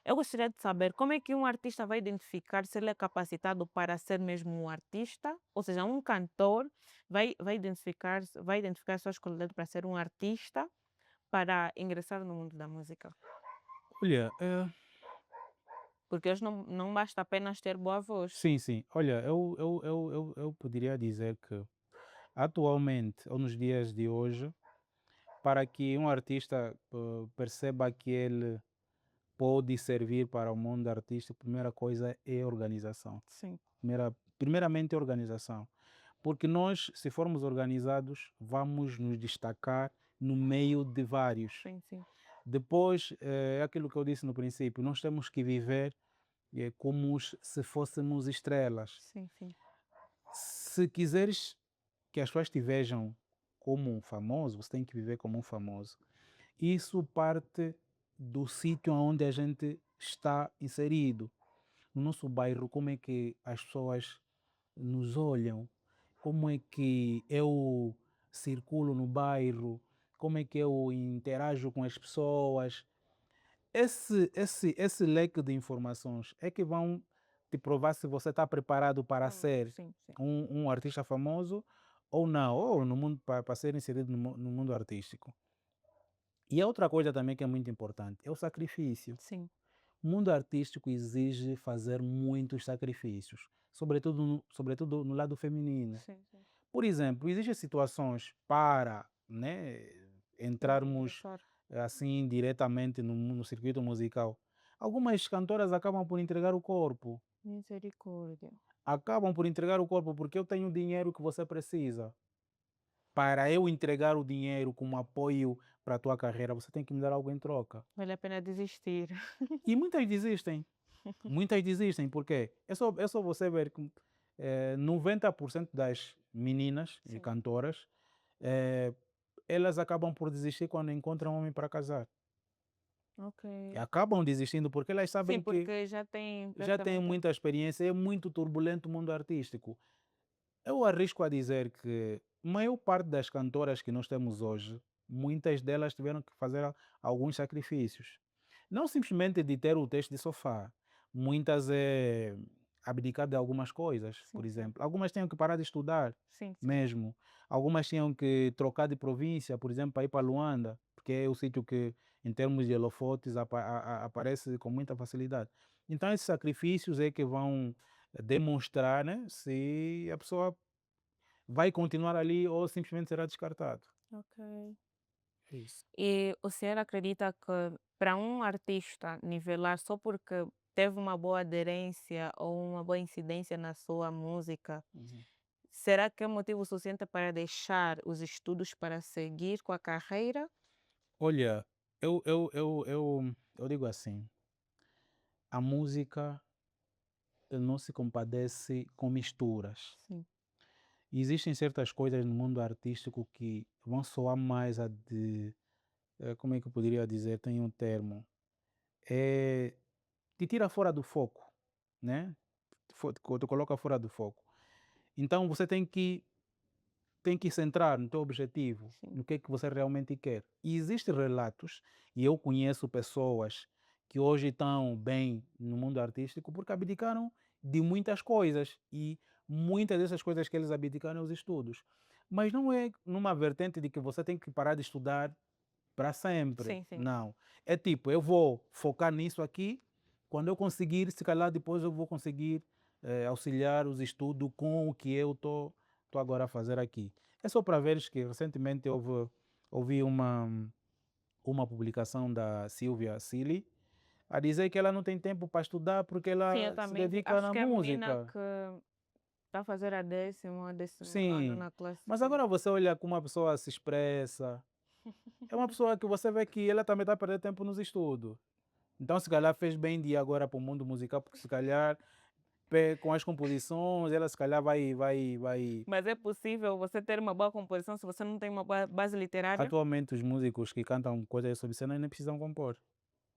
A: Eu gostaria de saber como é que um artista vai identificar se ele é capacitado para ser mesmo um artista, ou seja, um cantor vai identificar suas qualidades para ser um artista, para ingressar no mundo da música.
B: Olha,
A: Porque hoje não basta apenas ter boa voz.
B: sim, sim. Olha, eu poderia dizer que atualmente, ou nos dias de hoje, para que um artista perceba que ele pode servir para o mundo artístico, a primeira coisa é organização.
A: Sim,
B: Primeiramente, é organização. Porque nós, se formos organizados, vamos nos destacar no meio de vários.
A: sim, sim,
B: Depois, é aquilo que eu disse no princípio, nós temos que viver como se fôssemos estrelas.
A: sim, sim.
B: Se quiseres que as pessoas te vejam como um famoso, você tem que viver como um famoso. Isso parte do sítio onde a gente está inserido. No nosso bairro, como é que as pessoas nos olham, como é que eu circulo no bairro, como é que eu interajo com as pessoas. Esse leque de informações é que vão te provar se você está preparado para ser
A: Sim, sim.
B: um artista famoso ou não, ou no mundo, para ser inserido no mundo artístico. E a outra coisa também que é muito importante é o sacrifício.
A: Sim,
B: O mundo artístico exige fazer muitos sacrifícios, sobretudo no lado feminino.
A: sim, sim.
B: Por exemplo, existem situações para, né, entrarmos
A: Ingressar.
B: assim diretamente no circuito musical. Algumas cantoras acabam por entregar o corpo.
A: Misericórdia.
B: Acabam por entregar o corpo porque eu tenho o dinheiro que você precisa. Para eu entregar o dinheiro como apoio para a tua carreira, você tem que me dar algo em troca.
A: Vale a pena desistir.
B: E muitas desistem. Muitas desistem, porque é só você ver que 90% das meninas e
A: Sim.
B: cantoras, eh, elas acabam por desistir quando encontram um homem para casar.
A: Ok.
B: E acabam desistindo porque elas
A: Sim,
B: sabem que
A: porque já tem
B: já têm
A: praticamente.
B: muita experiência, é muito turbulento o mundo artístico. Eu arrisco a dizer que a maior parte das cantoras que nós temos hoje, muitas delas tiveram que fazer alguns sacrifícios. Não simplesmente de ter o texto de sofá, muitas abdicar de algumas coisas,
A: Sim,
B: por
A: sim.
B: exemplo. Algumas tinham que parar de estudar
A: Sim, sim.
B: mesmo. Algumas tinham que trocar de província, por exemplo, para ir para Luanda, porque é o sítio que, em termos de holofotes, aparece com muita facilidade. Então, esses sacrifícios é que vão demonstrar, né, se a pessoa vai continuar ali ou simplesmente será descartado.
A: Ok.
B: É isso.
A: E o senhor acredita que para um artista nivelar só porque teve uma boa aderência ou uma boa incidência na sua música,
B: Uhum.
A: será que é motivo suficiente para deixar os estudos para seguir com a carreira?
B: Olha, eu digo assim, a música não se compadece com misturas.
A: Sim,
B: Existem certas coisas no mundo artístico que vão soar mais como é que eu poderia dizer, tem um termo, é, te tira fora do foco, né? Te coloca fora do foco. Então você tem que centrar no teu objetivo,
A: sim.
B: no que você realmente quer. E existem relatos, e eu conheço pessoas que hoje estão bem no mundo artístico porque abdicaram de muitas coisas e muitas dessas coisas que eles abdicaram é os estudos. Mas não é numa vertente de que você tem que parar de estudar para sempre.
A: Sim, sim.
B: Não. É tipo, eu vou focar nisso aqui, quando eu conseguir, se calhar depois eu vou conseguir auxiliar os estudos com o que eu estou agora a fazer aqui. É só para veres que recentemente ouvi uma publicação da Silvia Cili a dizer que ela não tem tempo para estudar porque
A: Sim, eu
B: ela se
A: também vi.
B: dedica
A: Acho
B: na
A: que é a menina
B: música.
A: que está a fazer a décimo ano
B: Sim,
A: na classe.
B: mas
A: Sim.
B: agora você olha como uma pessoa se expressa, é uma pessoa que você vê que ela também está a perder tempo nos estudos. Então, se calhar fez bem de ir agora para o mundo musical, porque se calhar com as composições, ela se calhar vai.
A: Mas é possível você ter uma boa composição se você não tem uma boa base literária?
B: Atualmente, os músicos que cantam coisas sobre cena nem precisam compor.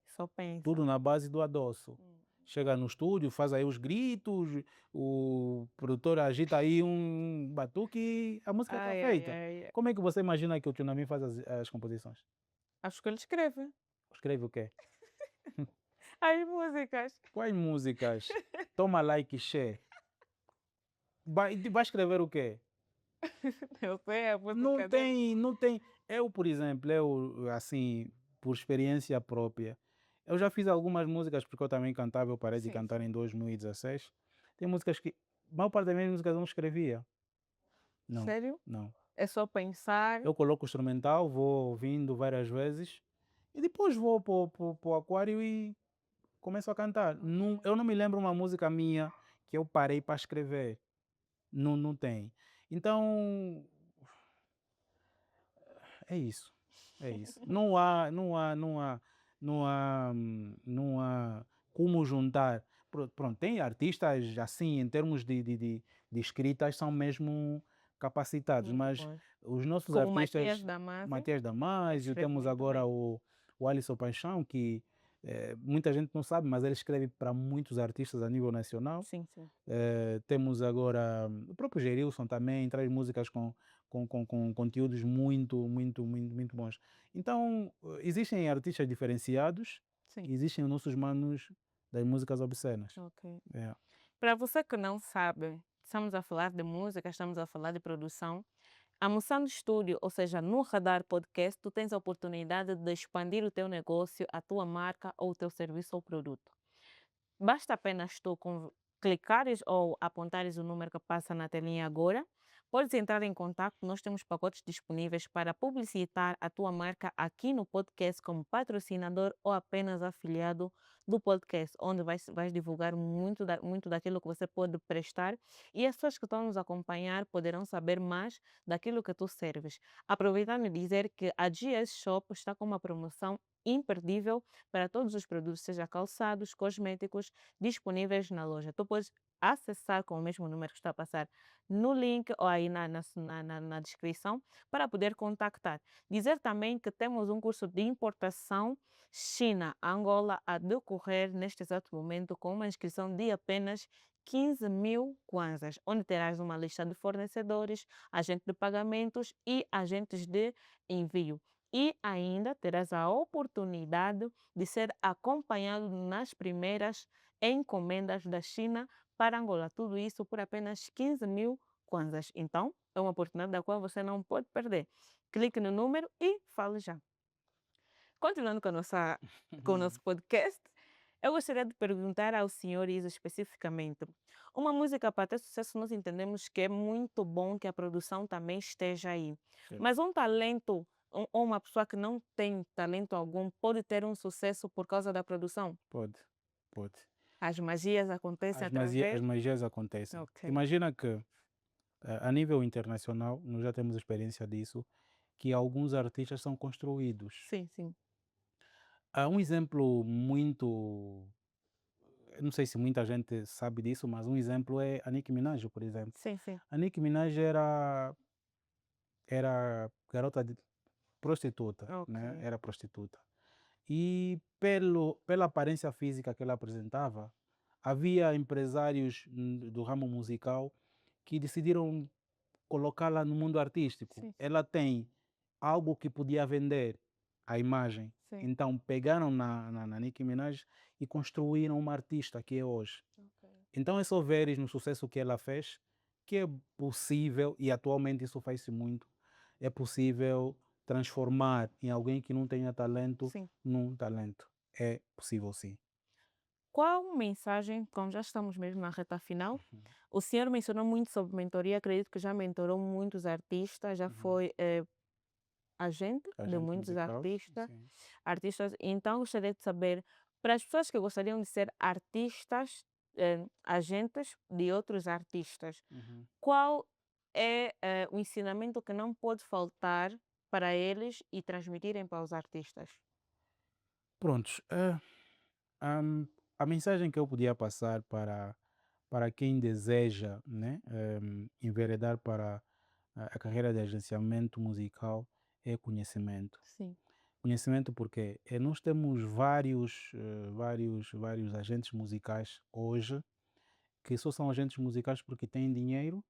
A: Só pensa.
B: Tudo na base do adoço. Chega no estúdio, faz aí os gritos, o produtor agita aí um batuque e a música está
A: Ai, ai,
B: feita.
A: ai.
B: Como é que você imagina que o Tsunami faz as composições?
A: Acho que ele escreve
B: Escreve o quê?
A: as músicas.
B: Quais músicas? Toma like, share. Vai escrever o quê?
A: Eu sei a
B: Não
A: música dele.
B: tem, não tem. Eu, por exemplo, assim, por experiência própria, eu já fiz algumas músicas porque eu também cantava, eu parei de
A: Sim,
B: cantar
A: sim.
B: em 2016. Tem músicas que, a maior parte das minhas músicas eu não escrevia. Não,
A: Sério?
B: não.
A: É só pensar.
B: Eu coloco o instrumental, vou ouvindo várias vezes e depois vou para o aquário e começo a cantar. Não, eu não me lembro uma música minha que eu parei para escrever. Não, não tem. Então, é isso, é isso. Não há como juntar. Pronto, tem artistas assim, em termos de escritas, são mesmo capacitados,
A: Muito
B: mas
A: bons.
B: os nossos
A: Como Matias
B: artistas,
A: Damasio,
B: Matias Damasio,
A: escreve
B: temos
A: muito
B: agora
A: bem.
B: o Alisson Paixão, que muita gente não sabe, mas ele escreve para muitos artistas a nível nacional.
A: Sim, sim.
B: Temos agora o próprio Gerilson também, traz músicas com conteúdos muito bons. Então, existem artistas diferenciados
A: Sim.
B: e existem os nossos manos das músicas obscenas.
A: Ok.
B: É.
A: Para você que não sabe, estamos a falar de música, estamos a falar de produção. A Moção do Estúdio, ou seja, no Radar Podcast, tu tens a oportunidade de expandir o teu negócio, a tua marca ou o teu serviço ou produto. Basta apenas clicares ou apontares o número que passa na telinha agora. Podes entrar em contato, nós temos pacotes disponíveis para publicitar a tua marca aqui no podcast como patrocinador ou apenas afiliado do podcast, onde vais divulgar muito daquilo que você pode prestar e as pessoas que estão nos acompanhar poderão saber mais daquilo que tu serves. Aproveitando e dizer que a GS Shop está com uma promoção imperdível para todos os produtos, seja calçados, cosméticos, disponíveis na loja. Tu podes acessar com o mesmo número que está a passar no link ou aí na descrição para poder contactar. Dizer também que temos um curso de importação China-Angola a decorrer neste exato momento com uma inscrição de apenas 15.000 kwanzas, onde terás uma lista de fornecedores, agente de pagamentos e agentes de envio. E ainda terás a oportunidade de ser acompanhado nas primeiras encomendas da China para Angola. Tudo isso por apenas 15.000 kwanzas. Então, é uma oportunidade da qual você não pode perder. Clique no número e fale já. Continuando com o nosso podcast, eu gostaria de perguntar ao senhor Isa especificamente. Uma música para ter sucesso, nós entendemos que é muito bom que a produção também esteja aí.
B: Certo.
A: Mas um talento ou uma pessoa que não tem talento algum pode ter um sucesso por causa da produção?
B: Pode, pode.
A: As magias acontecem
B: As
A: através.
B: magias acontecem.
A: Ok.
B: Imagina que a nível internacional, nós já temos experiência disso, que alguns artistas são construídos.
A: Sim, sim.
B: Há um exemplo muito. Eu não sei se muita gente sabe disso, mas um exemplo é a Nicki Minaj, por exemplo.
A: Sim, sim.
B: A Nicki Minaj era garota prostituta, né?
A: Ok.
B: Era prostituta. E pela aparência física que ela apresentava, havia empresários do ramo musical que decidiram colocá-la no mundo artístico.
A: Sim,
B: Ela tem algo que podia vender, a imagem.
A: sim.
B: Então pegaram na Nicki Minaj e construíram uma artista que é hoje.
A: Ok.
B: Então é só veres no sucesso que ela fez que é possível, e atualmente isso faz-se muito, é possível transformar em alguém que não tenha talento
A: Sim.
B: num talento. É possível sim.
A: qual mensagem, como já estamos mesmo na reta final,
B: Uhum,
A: o senhor mencionou muito sobre mentoria, acredito que já mentorou muitos artistas, já
B: uhum.
A: foi agente de
B: Agente
A: muitos
B: musical, sim.
A: artistas, então gostaria de saber, para as pessoas que gostariam de ser artistas, agentes de outros artistas,
B: Uhum.
A: qual é o ensinamento que não pode faltar para eles e transmitirem para os artistas?
B: Prontos, a mensagem que eu podia passar para quem deseja, né, enveredar para a carreira de agenciamento musical é conhecimento.
A: Sim,
B: Conhecimento porque nós temos vários agentes musicais hoje que só são agentes musicais porque têm dinheiro,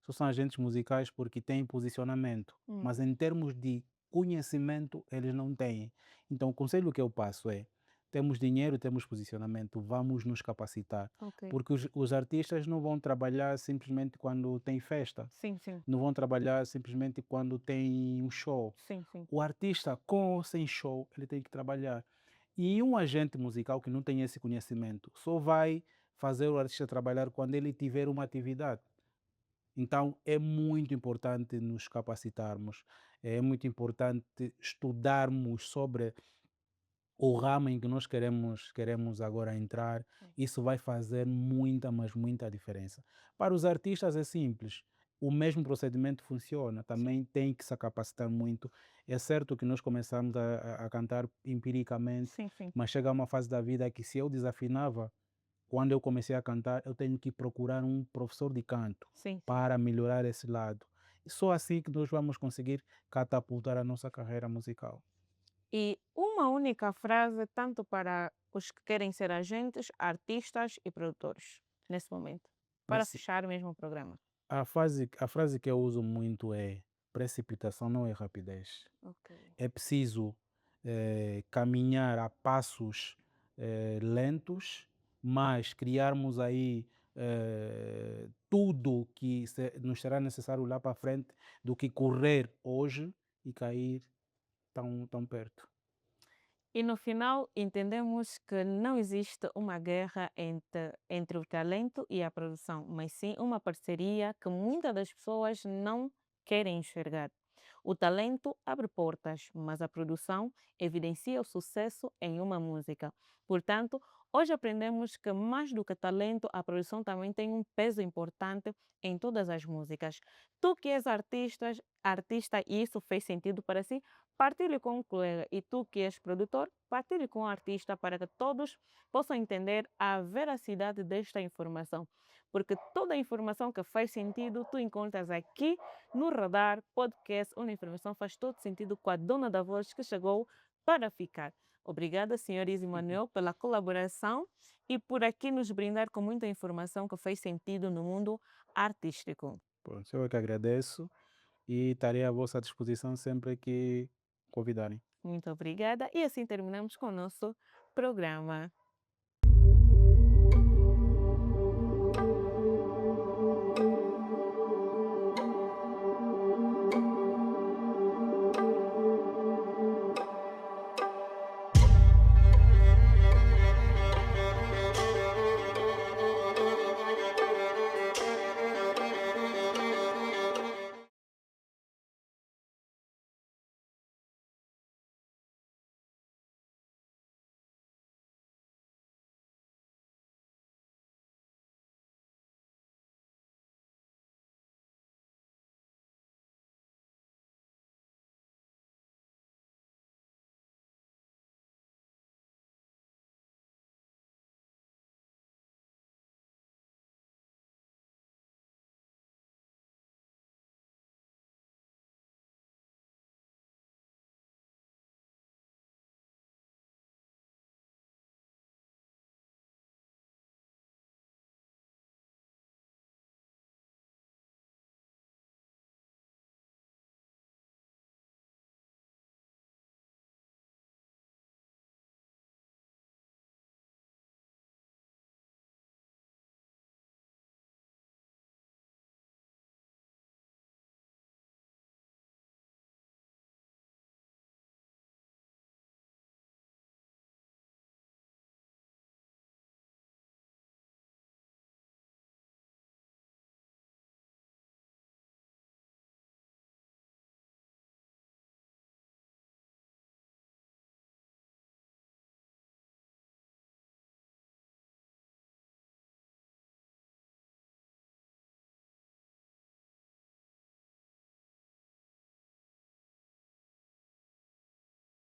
B: só são agentes musicais porque têm posicionamento,
A: hum,
B: mas em termos de conhecimento eles não têm. Então o conselho que eu passo é: temos dinheiro, temos posicionamento, vamos nos capacitar,
A: ok.
B: porque os artistas não vão trabalhar simplesmente quando tem festa,
A: Sim, sim,
B: não vão trabalhar simplesmente quando tem um show.
A: sim, sim,
B: O artista, com ou sem show, ele tem que trabalhar. E um agente musical que não tem esse conhecimento só vai fazer o artista trabalhar quando ele tiver uma atividade. Então é muito importante nos capacitarmos, é muito importante estudarmos sobre o ramo em que nós queremos agora entrar.
A: sim,
B: Isso vai fazer muita, mas muita diferença. Para os artistas é simples, o mesmo procedimento funciona,
A: sim,
B: também tem que se capacitar muito. É certo que nós começamos a cantar empiricamente,
A: sim, sim,
B: mas chega uma fase da vida que se eu desafinava, quando eu comecei a cantar, eu tenho que procurar um professor de canto
A: sim, sim.
B: para melhorar esse lado. E só assim que nós vamos conseguir catapultar a nossa carreira musical.
A: E uma única frase, tanto para os que querem ser agentes, artistas e produtores, nesse momento, para
B: Assim,
A: fechar mesmo o programa.
B: a frase que eu uso muito é: precipitação não é rapidez.
A: Ok.
B: É preciso caminhar a passos lentos, mas criarmos aí tudo que nos será necessário lá para frente, do que correr hoje e cair tão perto.
A: E no final entendemos que não existe uma guerra entre o talento e a produção, mas sim uma parceria que muitas das pessoas não querem enxergar. O talento abre portas, mas a produção evidencia o sucesso em uma música. Portanto, hoje aprendemos que mais do que talento, a produção também tem um peso importante em todas as músicas. Tu que és artista e isso fez sentido para si, partilhe com um colega, e tu que és produtor, partilhe com o artista para que todos possam entender a veracidade desta informação. Porque toda a informação que faz sentido, tu encontras aqui no Radar Podcast, onde a informação faz todo sentido com a dona da voz que chegou para ficar. Obrigada, Sr. Izzy Manuel, pela colaboração e por aqui nos brindar com muita informação que faz sentido no mundo artístico.
B: Pronto, eu é que agradeço e estarei à vossa disposição sempre que convidarem.
A: Muito obrigada e assim terminamos com o nosso programa.